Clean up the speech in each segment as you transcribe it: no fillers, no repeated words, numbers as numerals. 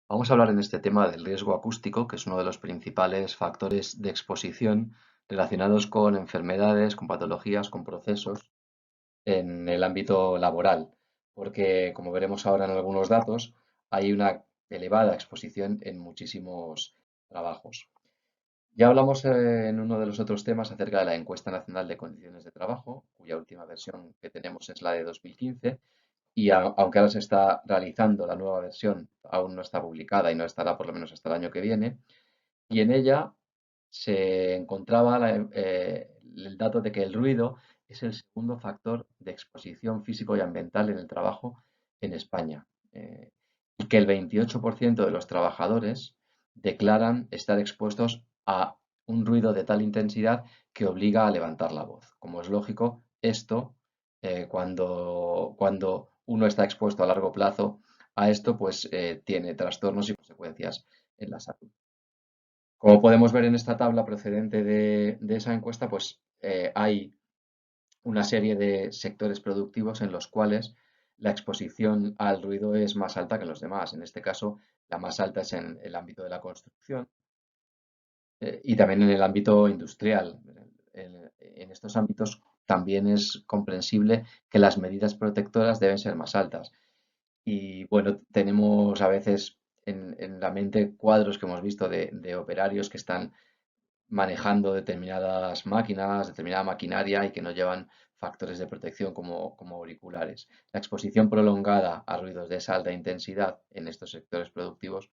Vamos a hablar en este tema del riesgo acústico, que es uno de los principales factores de exposición relacionados con enfermedades, con patologías, con procesos en el ámbito laboral, porque como veremos ahora en algunos datos, hay una elevada exposición en muchísimos trabajos. Ya hablamos en uno de los otros temas acerca de la Encuesta Nacional de Condiciones de Trabajo, cuya última versión que tenemos es la de 2015, y aunque ahora se está realizando la nueva versión, aún no está publicada y no estará por lo menos hasta el año que viene, y en ella se encontraba el dato de que el ruido es el segundo factor de exposición físico y ambiental en el trabajo en España, y que el 28% de los trabajadores declaran estar expuestos a un ruido de tal intensidad que obliga a levantar la voz. Como es lógico, esto, cuando uno está expuesto a largo plazo a esto, pues tiene trastornos y consecuencias en la salud. Como podemos ver en esta tabla procedente de esa encuesta, pues hay una serie de sectores productivos en los cuales la exposición al ruido es más alta que en los demás. En este caso, la más alta es en el ámbito de la construcción y también en el ámbito industrial. En estos ámbitos también es comprensible que las medidas protectoras deben ser más altas. Y bueno, tenemos a veces en la mente cuadros que hemos visto de operarios que están manejando determinadas máquinas, determinada maquinaria y que no llevan factores de protección como auriculares. La exposición prolongada a ruidos de esa alta intensidad en estos sectores productivos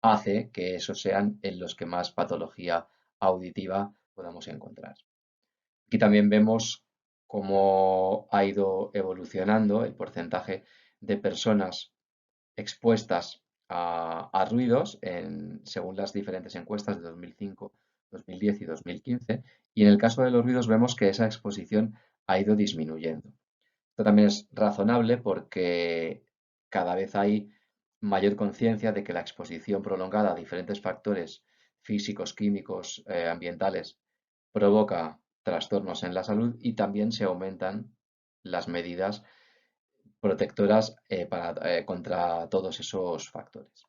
hace que esos sean en los que más patología auditiva podamos encontrar. Aquí también vemos cómo ha ido evolucionando el porcentaje de personas expuestas a ruidos según las diferentes encuestas de 2005, 2010 y 2015. Y en el caso de los ruidos vemos que esa exposición ha ido disminuyendo. Esto también es razonable porque cada vez hay mayor conciencia de que la exposición prolongada a diferentes factores físicos, químicos, ambientales provoca trastornos en la salud y también se aumentan las medidas protectoras contra todos esos factores.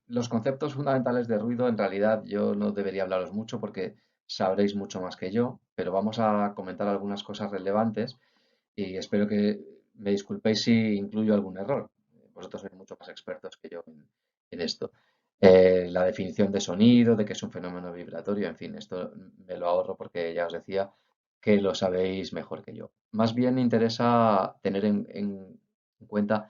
Los conceptos fundamentales de ruido, en realidad yo no debería hablaros mucho porque sabréis mucho más que yo, pero vamos a comentar algunas cosas relevantes y espero que me disculpéis si incluyo algún error. Vosotros sois mucho más expertos que yo en esto. La definición de sonido, de que es un fenómeno vibratorio, en fin, esto me lo ahorro porque ya os decía que lo sabéis mejor que yo. Más bien me interesa tener en cuenta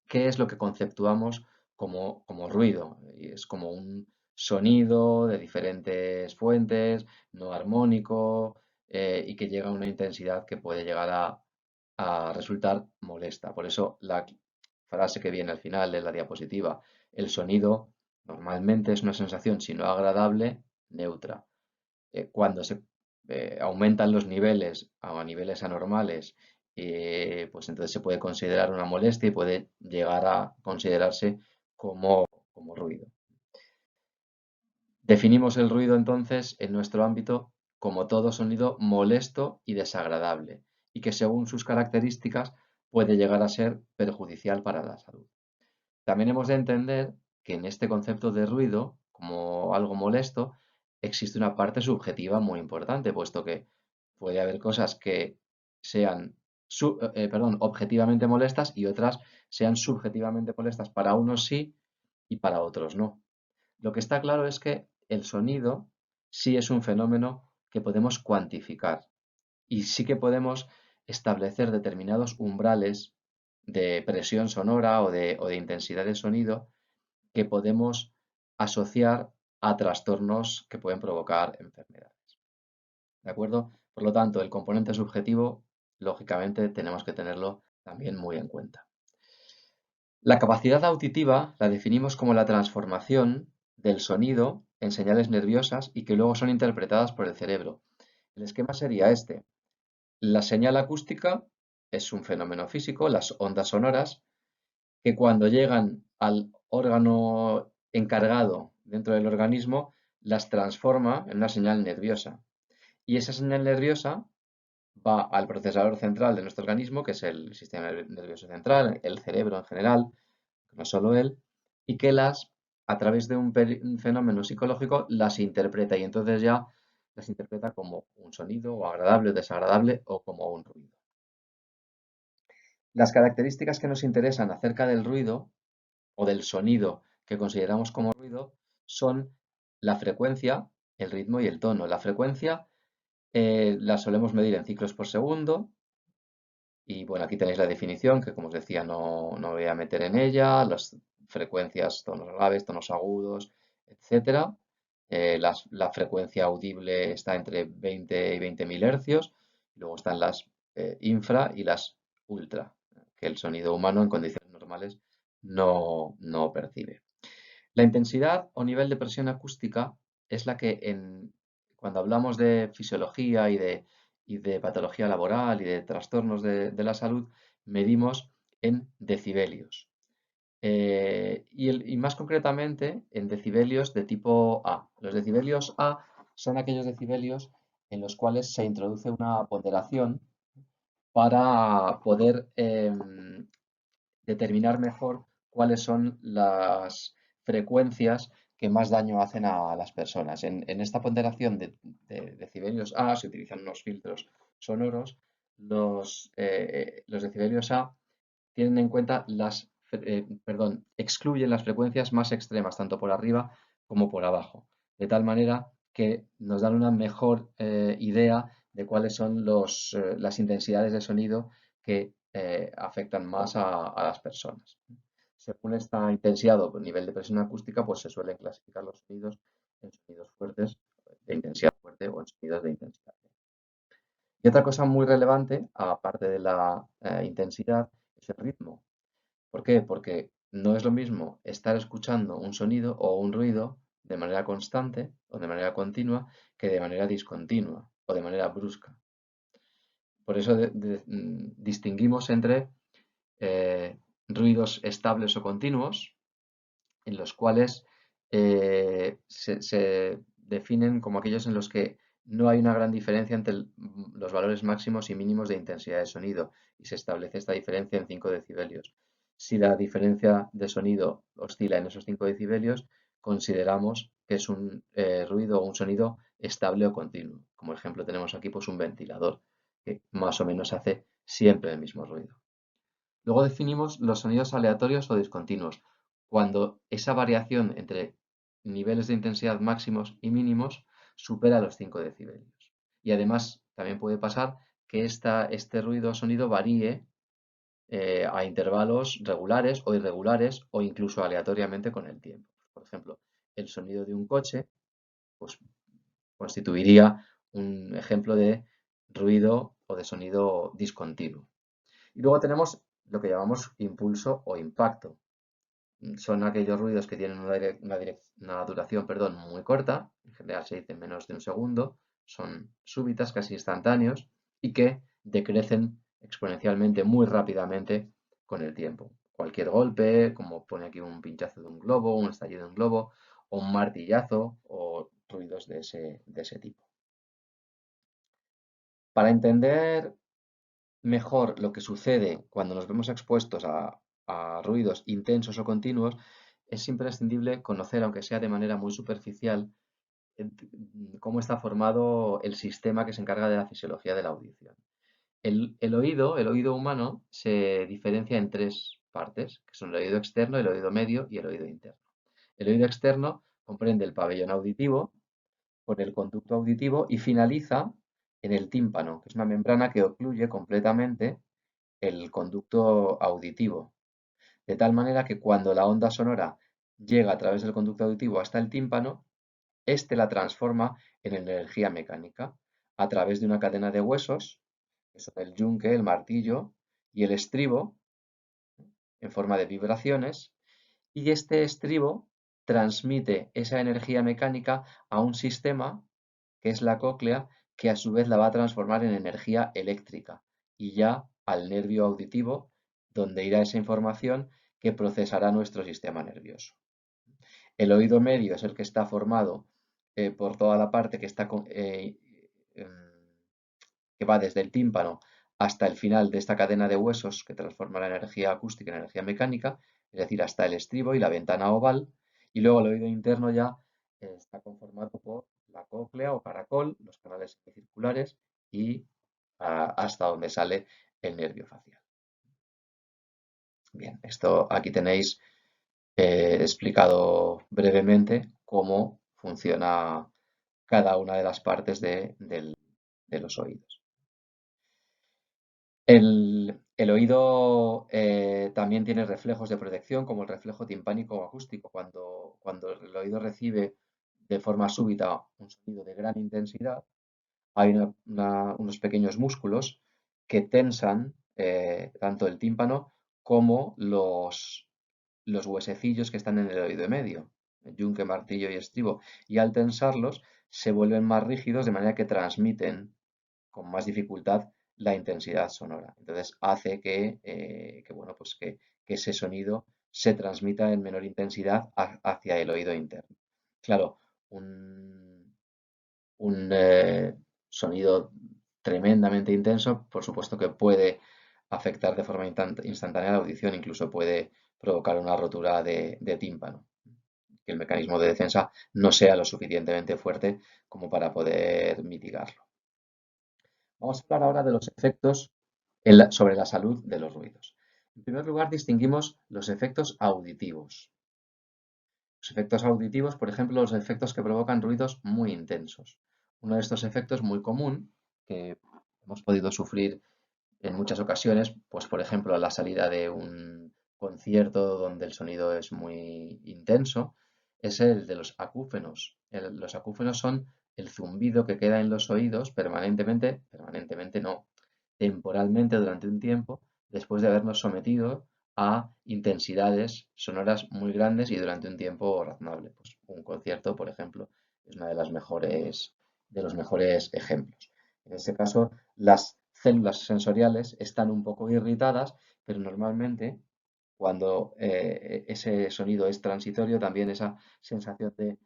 qué es lo que conceptuamos como ruido. Y es como un sonido de diferentes fuentes, no armónico, y que llega a una intensidad que puede llegar a resultar molesta. Por eso la frase que viene al final de la diapositiva, el sonido normalmente es una sensación, si no agradable, neutra. Cuando se aumentan los niveles a niveles anormales, pues entonces se puede considerar una molestia y puede llegar a considerarse como ruido. Definimos el ruido entonces en nuestro ámbito como todo sonido molesto y desagradable, y que según sus características puede llegar a ser perjudicial para la salud. También hemos de entender que en este concepto de ruido, como algo molesto, existe una parte subjetiva muy importante, puesto que puede haber cosas que sean objetivamente molestas y otras sean subjetivamente molestas para unos sí y para otros no. Lo que está claro es que el sonido sí es un fenómeno que podemos cuantificar y sí que podemos establecer determinados umbrales de presión sonora o de intensidad de sonido que podemos asociar a trastornos que pueden provocar enfermedades. ¿De acuerdo? Por lo tanto, el componente subjetivo, lógicamente, tenemos que tenerlo también muy en cuenta. La capacidad auditiva la definimos como la transformación del sonido en señales nerviosas y que luego son interpretadas por el cerebro. El esquema sería este. La señal acústica es un fenómeno físico, las ondas sonoras, que cuando llegan al órgano encargado dentro del organismo, las transforma en una señal nerviosa. Y esa señal nerviosa va al procesador central de nuestro organismo, que es el sistema nervioso central, el cerebro en general, no solo él, y que a través de un fenómeno psicológico, las interpreta y entonces ya las interpreta como un sonido o agradable o desagradable o como un ruido. Las características que nos interesan acerca del ruido o del sonido que consideramos como ruido son la frecuencia, el ritmo y el tono. La frecuencia la solemos medir en ciclos por segundo y bueno, aquí tenéis la definición que como os decía no voy a meter en ella, las frecuencias, tonos graves, tonos agudos, etcétera. La frecuencia audible está entre 20 y 20.000 hercios. Luego están las infra y las ultra, que el sonido humano en condiciones normales no percibe. La intensidad o nivel de presión acústica es la que cuando hablamos de fisiología y de patología laboral y de trastornos de la salud, medimos en decibelios. Y más concretamente en decibelios de tipo A. Los decibelios A son aquellos decibelios en los cuales se introduce una ponderación para poder determinar mejor cuáles son las frecuencias que más daño hacen a las personas. En esta ponderación de decibelios A se utilizan unos filtros sonoros. Los decibelios A tienen en cuenta excluyen las frecuencias más extremas, tanto por arriba como por abajo, de tal manera que nos dan una mejor idea de cuáles son las intensidades de sonido que afectan más a las personas. Según esta intensidad o nivel de presión acústica, pues se suelen clasificar los sonidos en sonidos fuertes de intensidad fuerte o en sonidos de intensidad. Y otra cosa muy relevante, aparte de la intensidad, es el ritmo. ¿Por qué? Porque no es lo mismo estar escuchando un sonido o un ruido de manera constante o de manera continua que de manera discontinua o de manera brusca. Por eso distinguimos entre ruidos estables o continuos, en los cuales se definen como aquellos en los que no hay una gran diferencia entre los valores máximos y mínimos de intensidad de sonido y se establece esta diferencia en 5 decibelios. Si la diferencia de sonido oscila en esos 5 decibelios, consideramos que es un ruido o un sonido estable o continuo. Como ejemplo tenemos aquí pues un ventilador que más o menos hace siempre el mismo ruido. Luego definimos los sonidos aleatorios o discontinuos, cuando esa variación entre niveles de intensidad máximos y mínimos supera los 5 decibelios. Y además también puede pasar que este ruido o sonido varíe a intervalos regulares o irregulares o incluso aleatoriamente con el tiempo. Por ejemplo, el sonido de un coche pues, constituiría un ejemplo de ruido o de sonido discontinuo. Y luego tenemos lo que llamamos impulso o impacto. Son aquellos ruidos que tienen una duración, muy corta, en general se dice menos de un segundo, son súbitas, casi instantáneos, y que decrecen exponencialmente muy rápidamente con el tiempo. Cualquier golpe, como pone aquí un pinchazo de un globo, un estallido de un globo, o un martillazo, o ruidos de ese tipo. Para entender mejor lo que sucede cuando nos vemos expuestos a ruidos intensos o continuos, es imprescindible conocer, aunque sea de manera muy superficial, cómo está formado el sistema que se encarga de la fisiología de la audición. El oído humano se diferencia en tres partes, que son el oído externo, el oído medio y el oído interno. El oído externo comprende el pabellón auditivo con el conducto auditivo y finaliza en el tímpano, que es una membrana que ocluye completamente el conducto auditivo, de tal manera que cuando la onda sonora llega a través del conducto auditivo hasta el tímpano, éste la transforma en energía mecánica a través de una cadena de huesos, que son el yunque, el martillo y el estribo, en forma de vibraciones, y este estribo transmite esa energía mecánica a un sistema, que es la cóclea, que a su vez la va a transformar en energía eléctrica y ya al nervio auditivo, donde irá esa información que procesará nuestro sistema nervioso. El oído medio es el que está formado por toda la parte que está que va desde el tímpano hasta el final de esta cadena de huesos que transforma la energía acústica en energía mecánica, es decir, hasta el estribo y la ventana oval, y luego el oído interno ya está conformado por la cóclea o caracol, los canales semicirculares y hasta donde sale el nervio facial. Bien, esto aquí tenéis explicado brevemente cómo funciona cada una de las partes de los oídos. El oído también tiene reflejos de protección, como el reflejo timpánico o acústico. Cuando el oído recibe de forma súbita un sonido de gran intensidad, hay unos pequeños músculos que tensan tanto el tímpano como los huesecillos que están en el oído medio, el yunque, martillo y estribo. Y al tensarlos se vuelven más rígidos de manera que transmiten con más dificultad la intensidad sonora. Entonces hace bueno, pues que ese sonido se transmita en menor intensidad hacia el oído interno. Claro, un sonido tremendamente intenso, por supuesto que puede afectar de forma instantánea la audición, incluso puede provocar una rotura de tímpano, que el mecanismo de defensa no sea lo suficientemente fuerte como para poder mitigarlo. Vamos a hablar ahora de los efectos sobre la salud de los ruidos. En primer lugar, distinguimos los efectos auditivos. Los efectos auditivos, por ejemplo, los efectos que provocan ruidos muy intensos. Uno de estos efectos muy común, que hemos podido sufrir en muchas ocasiones, pues por ejemplo, a la salida de un concierto donde el sonido es muy intenso, es el de los acúfenos. Los acúfenos son el zumbido que queda en los oídos permanentemente no, temporalmente durante un tiempo, después de habernos sometido a intensidades sonoras muy grandes y durante un tiempo razonable. Pues un concierto, por ejemplo, es una de las de los mejores ejemplos. En este caso, las células sensoriales están un poco irritadas, pero normalmente cuando ese sonido es transitorio, también esa sensación de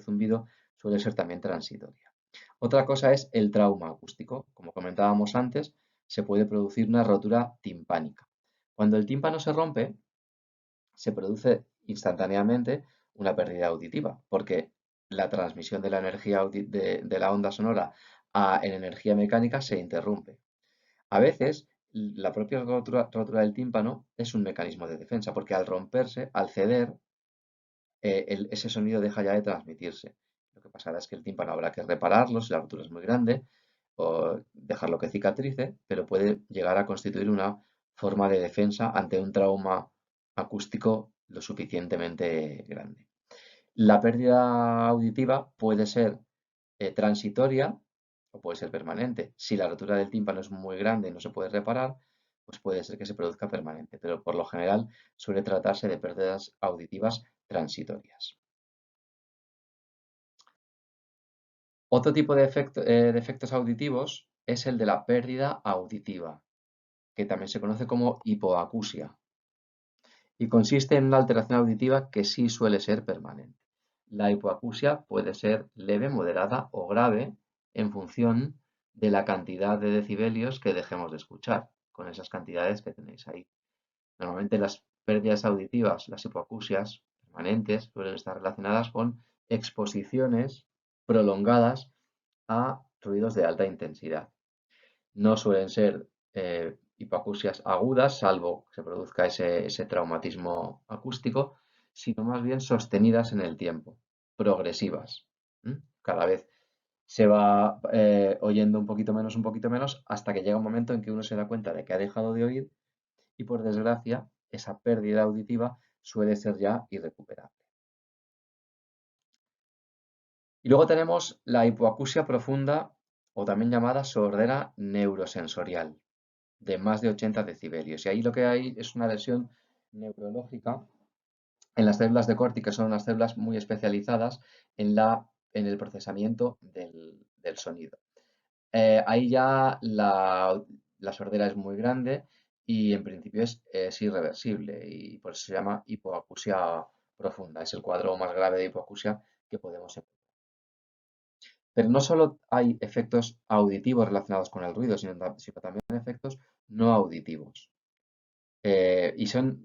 zumbido, suele ser también transitoria. Otra cosa es el trauma acústico. Como comentábamos antes, se puede producir una rotura timpánica. Cuando el tímpano se rompe, se produce instantáneamente una pérdida auditiva, porque la transmisión de la energía de la onda sonora en energía mecánica se interrumpe. A veces, la propia rotura del tímpano es un mecanismo de defensa, porque al romperse, al ceder, ese sonido deja ya de transmitirse. Lo que pasará es que el tímpano habrá que repararlo si la rotura es muy grande o dejarlo que cicatrice, pero puede llegar a constituir una forma de defensa ante un trauma acústico lo suficientemente grande. La pérdida auditiva puede ser transitoria o puede ser permanente. Si la rotura del tímpano es muy grande y no se puede reparar, pues puede ser que se produzca permanente, pero por lo general suele tratarse de pérdidas auditivas transitorias. Otro tipo de efectos auditivos es el de la pérdida auditiva, que también se conoce como hipoacusia, y consiste en una alteración auditiva que sí suele ser permanente. La hipoacusia puede ser leve, moderada o grave en función de la cantidad de decibelios que dejemos de escuchar, con esas cantidades que tenéis ahí. Normalmente las pérdidas auditivas, las hipoacusias permanentes, suelen estar relacionadas con exposiciones prolongadas a ruidos de alta intensidad. No suelen ser hipoacusias agudas, salvo que se produzca ese traumatismo acústico, sino más bien sostenidas en el tiempo, progresivas. Cada vez se va oyendo un poquito menos, hasta que llega un momento en que uno se da cuenta de que ha dejado de oír y por desgracia esa pérdida auditiva suele ser ya irrecuperable. Y luego tenemos la hipoacusia profunda o también llamada sordera neurosensorial de más de 80 decibelios. Y ahí lo que hay es una lesión neurológica en las células de Corti, que son unas células muy especializadas en el procesamiento del sonido. Ahí ya la sordera es muy grande y en principio es irreversible y por eso se llama hipoacusia profunda. Es el cuadro más grave de hipoacusia que podemos encontrar. Pero no solo hay efectos auditivos relacionados con el ruido, sino también efectos no auditivos. Y son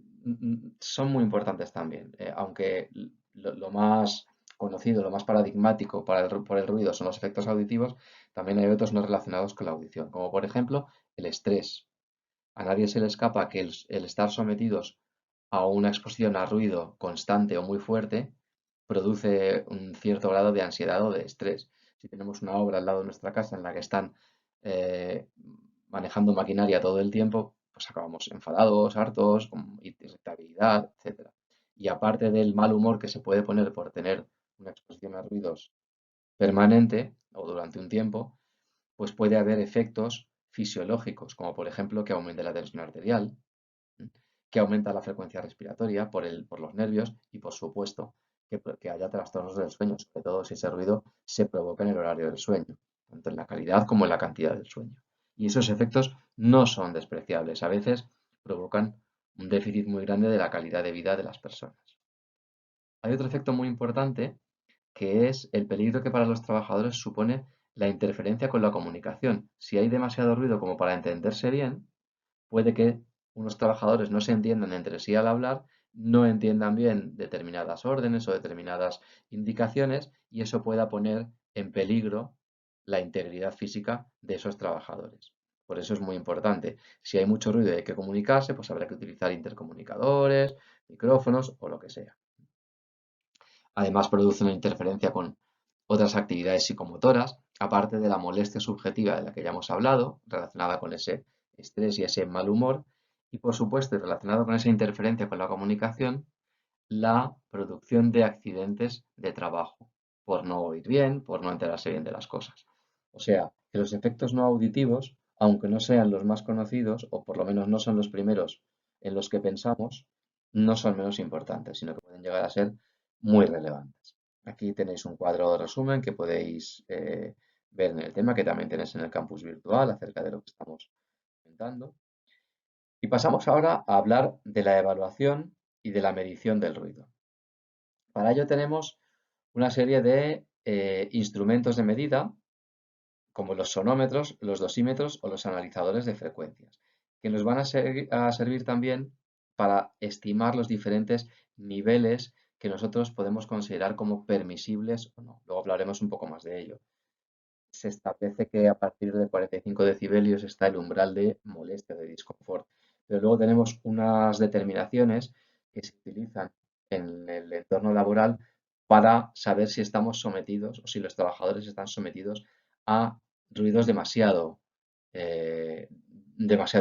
muy importantes también, aunque lo más conocido, lo más paradigmático por el ruido son los efectos auditivos, también hay otros no relacionados con la audición, como por ejemplo el estrés. A nadie se le escapa que el estar sometidos a una exposición a ruido constante o muy fuerte produce un cierto grado de ansiedad o de estrés. Si tenemos una obra al lado de nuestra casa en la que están eh, manejando maquinaria todo el tiempo, pues acabamos enfadados, hartos, con irritabilidad, etcétera. Y aparte del mal humor que se puede poner por tener una exposición a ruidos permanente o durante un tiempo, pues puede haber efectos fisiológicos, como por ejemplo que aumente la tensión arterial, que aumenta la frecuencia respiratoria por los nervios y, por supuesto, que haya trastornos del sueño, sobre todo si ese ruido se provoca en el horario del sueño, tanto en la calidad como en la cantidad del sueño. Y esos efectos no son despreciables, a veces provocan un déficit muy grande de la calidad de vida de las personas. Hay otro efecto muy importante que es el peligro que para los trabajadores supone la interferencia con la comunicación. Si hay demasiado ruido como para entenderse bien, puede que unos trabajadores no se entiendan entre sí al hablar, no entiendan bien determinadas órdenes o determinadas indicaciones y eso pueda poner en peligro la integridad física de esos trabajadores. Por eso es muy importante. Si hay mucho ruido y hay que comunicarse, pues habrá que utilizar intercomunicadores, micrófonos o lo que sea. Además, produce una interferencia con otras actividades psicomotoras, aparte de la molestia subjetiva de la que ya hemos hablado, relacionada con ese estrés y ese mal humor, y por supuesto, y relacionado con esa interferencia con la comunicación, la producción de accidentes de trabajo, por no oír bien, por no enterarse bien de las cosas. O sea, que los efectos no auditivos, aunque no sean los más conocidos, o por lo menos no son los primeros en los que pensamos, no son menos importantes, sino que pueden llegar a ser muy relevantes. Aquí tenéis un cuadro de resumen que podéis ver en el tema, que también tenéis en el campus virtual acerca de lo que estamos comentando. Y pasamos ahora a hablar de la evaluación y de la medición del ruido. Para ello tenemos una serie de instrumentos de medida, como los sonómetros, los dosímetros o los analizadores de frecuencias, que nos van a servir también para estimar los diferentes niveles que nosotros podemos considerar como permisibles o no. Luego hablaremos un poco más de ello. Se establece que a partir de 45 decibelios está el umbral de molestia, de disconfort. Pero luego tenemos unas determinaciones que se utilizan en el entorno laboral para saber si estamos sometidos o si los trabajadores están sometidos a ruidos demasiado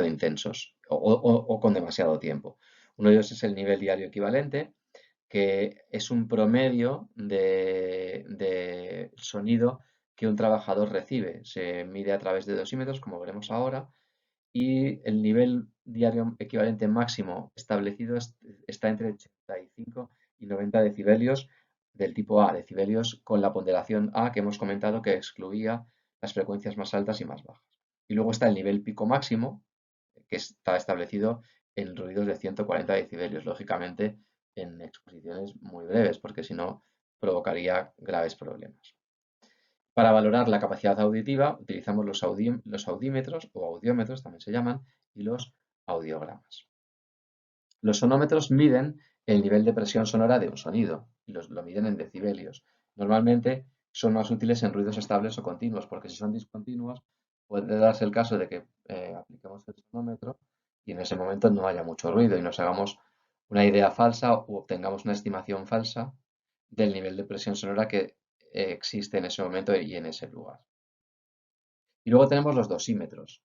intensos o con demasiado tiempo. Uno de ellos es el nivel diario equivalente, que es un promedio de sonido que un trabajador recibe. Se mide a través de dosímetros, como veremos ahora, y el nivel diario equivalente máximo establecido está entre 85 y 90 decibelios del tipo A, decibelios con la ponderación A que hemos comentado que excluía las frecuencias más altas y más bajas. Y luego está el nivel pico máximo, que está establecido en ruidos de 140 decibelios, lógicamente en exposiciones muy breves, porque si no provocaría graves problemas. Para valorar la capacidad auditiva utilizamos los audímetros o audiómetros, también se llaman, y los audiogramas. Los sonómetros miden el nivel de presión sonora de un sonido y lo miden en decibelios. Normalmente son más útiles en ruidos estables o continuos, porque si son discontinuos puede darse el caso de que apliquemos el sonómetro y en ese momento no haya mucho ruido y nos hagamos una idea falsa o obtengamos una estimación falsa del nivel de presión sonora que existe en ese momento y en ese lugar. Y luego tenemos los dosímetros.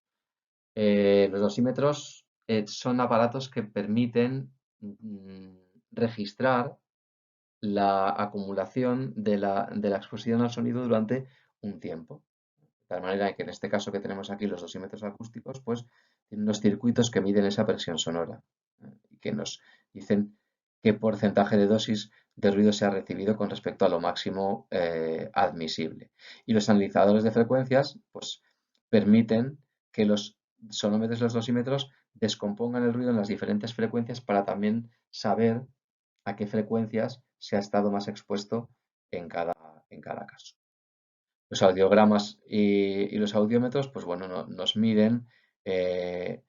Los dosímetros son aparatos que permiten registrar la acumulación de la exposición al sonido durante un tiempo. De tal manera que en este caso que tenemos aquí los dosímetros acústicos, pues tienen unos circuitos que miden esa presión sonora y que nos dicen qué porcentaje de dosis de ruido se ha recibido con respecto a lo máximo admisible. Y los analizadores de frecuencias, pues permiten que los sonómetros y los dosímetros descompongan el ruido en las diferentes frecuencias para también saber a qué frecuencias se ha estado más expuesto en cada caso. Los audiogramas y los audiómetros, pues bueno, nos miden eh,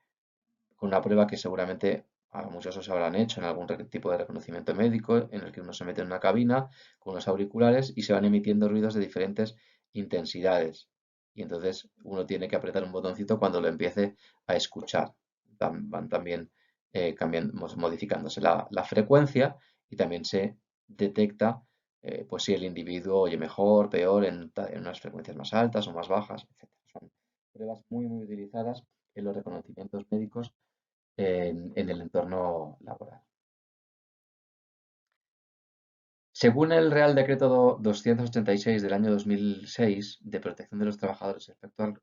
con una prueba que seguramente a muchos os habrán hecho en algún tipo de reconocimiento médico, en el que uno se mete en una cabina con unos auriculares y se van emitiendo ruidos de diferentes intensidades. Y entonces uno tiene que apretar un botoncito cuando lo empiece a escuchar. Van también modificándose la frecuencia y también se detecta pues si el individuo oye mejor, peor, en unas frecuencias más altas o más bajas, etc. Son pruebas muy utilizadas en los reconocimientos médicos en el entorno laboral. Según el Real Decreto 286 del año 2006 de protección de los trabajadores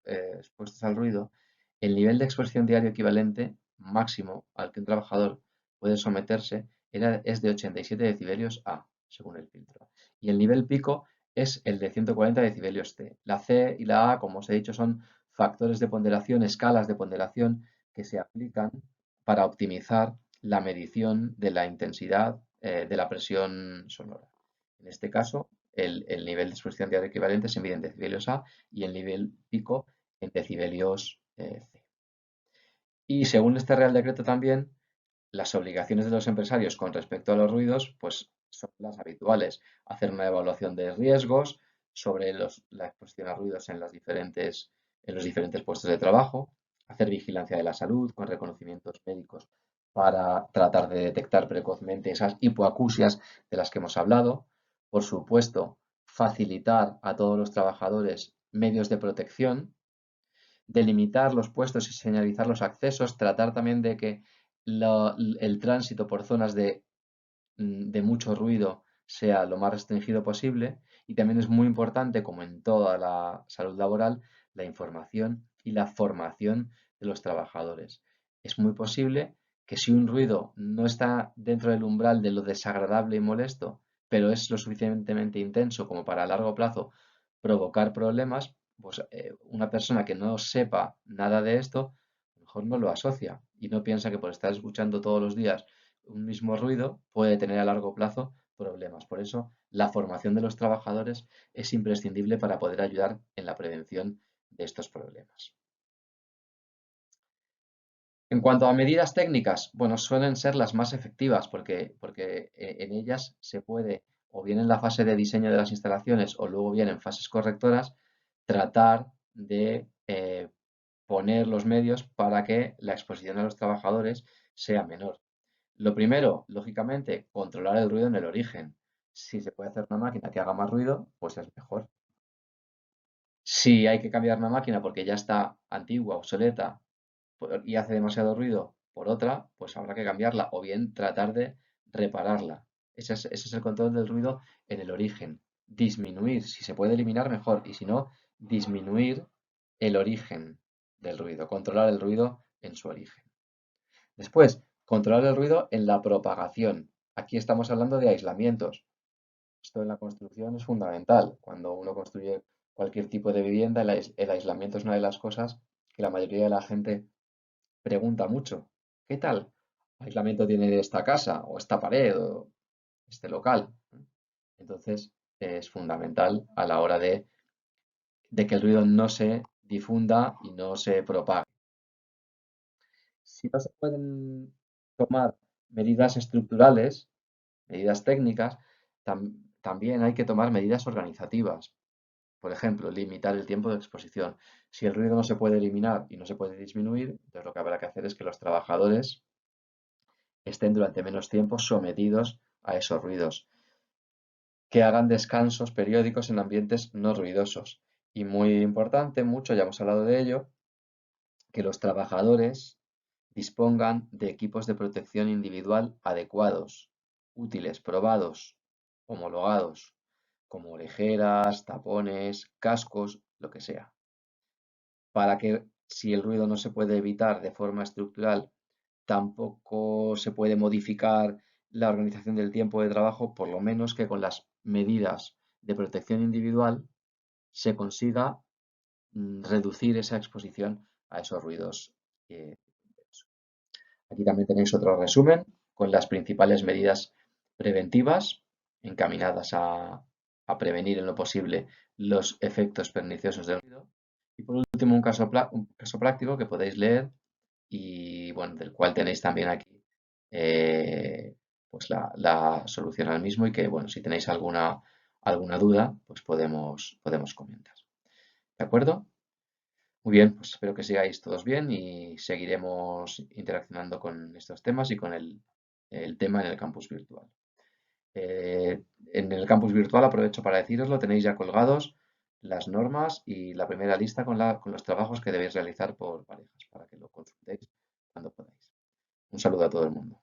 expuestos al ruido, el nivel de exposición diario equivalente máximo al que un trabajador puede someterse es de 87 decibelios A, según el filtro. Y el nivel pico es el de 140 decibelios T. La C y la A, como os he dicho, son factores de ponderación, escalas de ponderación que se aplican para optimizar la medición de la intensidad de la presión sonora. En este caso, el nivel de exposición diaria equivalente se mide en decibelios A y el nivel pico en decibelios C. Y según este Real Decreto también, las obligaciones de los empresarios con respecto a los ruidos, pues son las habituales. Hacer una evaluación de riesgos sobre la exposición a ruidos en los diferentes puestos de trabajo, hacer vigilancia de la salud con reconocimientos médicos para tratar de detectar precozmente esas hipoacusias de las que hemos hablado. Por supuesto, facilitar a todos los trabajadores medios de protección, delimitar los puestos y señalizar los accesos, tratar también de que el tránsito por zonas de mucho ruido sea lo más restringido posible y también es muy importante, como en toda la salud laboral, la información y la formación de los trabajadores. Es muy posible que si un ruido no está dentro del umbral de lo desagradable y molesto, pero es lo suficientemente intenso como para a largo plazo provocar problemas, pues una persona que no sepa nada de esto, a lo mejor no lo asocia y no piensa que por estar escuchando todos los días un mismo ruido puede tener a largo plazo problemas. Por eso, la formación de los trabajadores es imprescindible para poder ayudar en la prevención de estos problemas. En cuanto a medidas técnicas, bueno, suelen ser las más efectivas porque en ellas se puede, o bien en la fase de diseño de las instalaciones o luego bien en fases correctoras, tratar de poner los medios para que la exposición a los trabajadores sea menor. Lo primero, lógicamente, controlar el ruido en el origen. Si se puede hacer una máquina que haga más ruido, pues es mejor. Si hay que cambiar una máquina porque ya está antigua, obsoleta y hace demasiado ruido por otra, pues habrá que cambiarla o bien tratar de repararla. Ese es el control del ruido en el origen. Disminuir, si se puede eliminar, mejor. Y si no, disminuir el origen del ruido, controlar el ruido en su origen. Después, controlar el ruido en la propagación. Aquí estamos hablando de aislamientos. Esto en la construcción es fundamental. Cuando uno construye cualquier tipo de vivienda, el aislamiento es una de las cosas que la mayoría de la gente pregunta mucho. ¿Qué tal aislamiento tiene esta casa o esta pared o este local? Entonces, es fundamental a la hora de que el ruido no se difunda y no se propague. Si no se pueden tomar medidas estructurales, medidas técnicas, también hay que tomar medidas organizativas. Por ejemplo, limitar el tiempo de exposición. Si el ruido no se puede eliminar y no se puede disminuir, entonces lo que habrá que hacer es que los trabajadores estén durante menos tiempo sometidos a esos ruidos, que hagan descansos periódicos en ambientes no ruidosos. Y muy importante, mucho, ya hemos hablado de ello, que los trabajadores dispongan de equipos de protección individual adecuados, útiles, probados, homologados, como orejeras, tapones, cascos, lo que sea, para que si el ruido no se puede evitar de forma estructural, tampoco se puede modificar la organización del tiempo de trabajo, por lo menos que con las medidas de protección individual se consiga reducir esa exposición a esos ruidos. eh, Aquí también tenéis otro resumen con las principales medidas preventivas encaminadas a prevenir en lo posible los efectos perniciosos del ruido. Y por último, un caso práctico que podéis leer y bueno, del cual tenéis también aquí pues la solución al mismo y que bueno, si tenéis alguna duda, pues podemos comentar. ¿De acuerdo? Muy bien, pues espero que sigáis todos bien y seguiremos interaccionando con estos temas y con el tema en el campus virtual. Eh, en el campus virtual aprovecho para deciroslo, tenéis ya colgados las normas y la primera lista con los trabajos que debéis realizar por parejas para que lo consultéis cuando podáis. Un saludo a todo el mundo.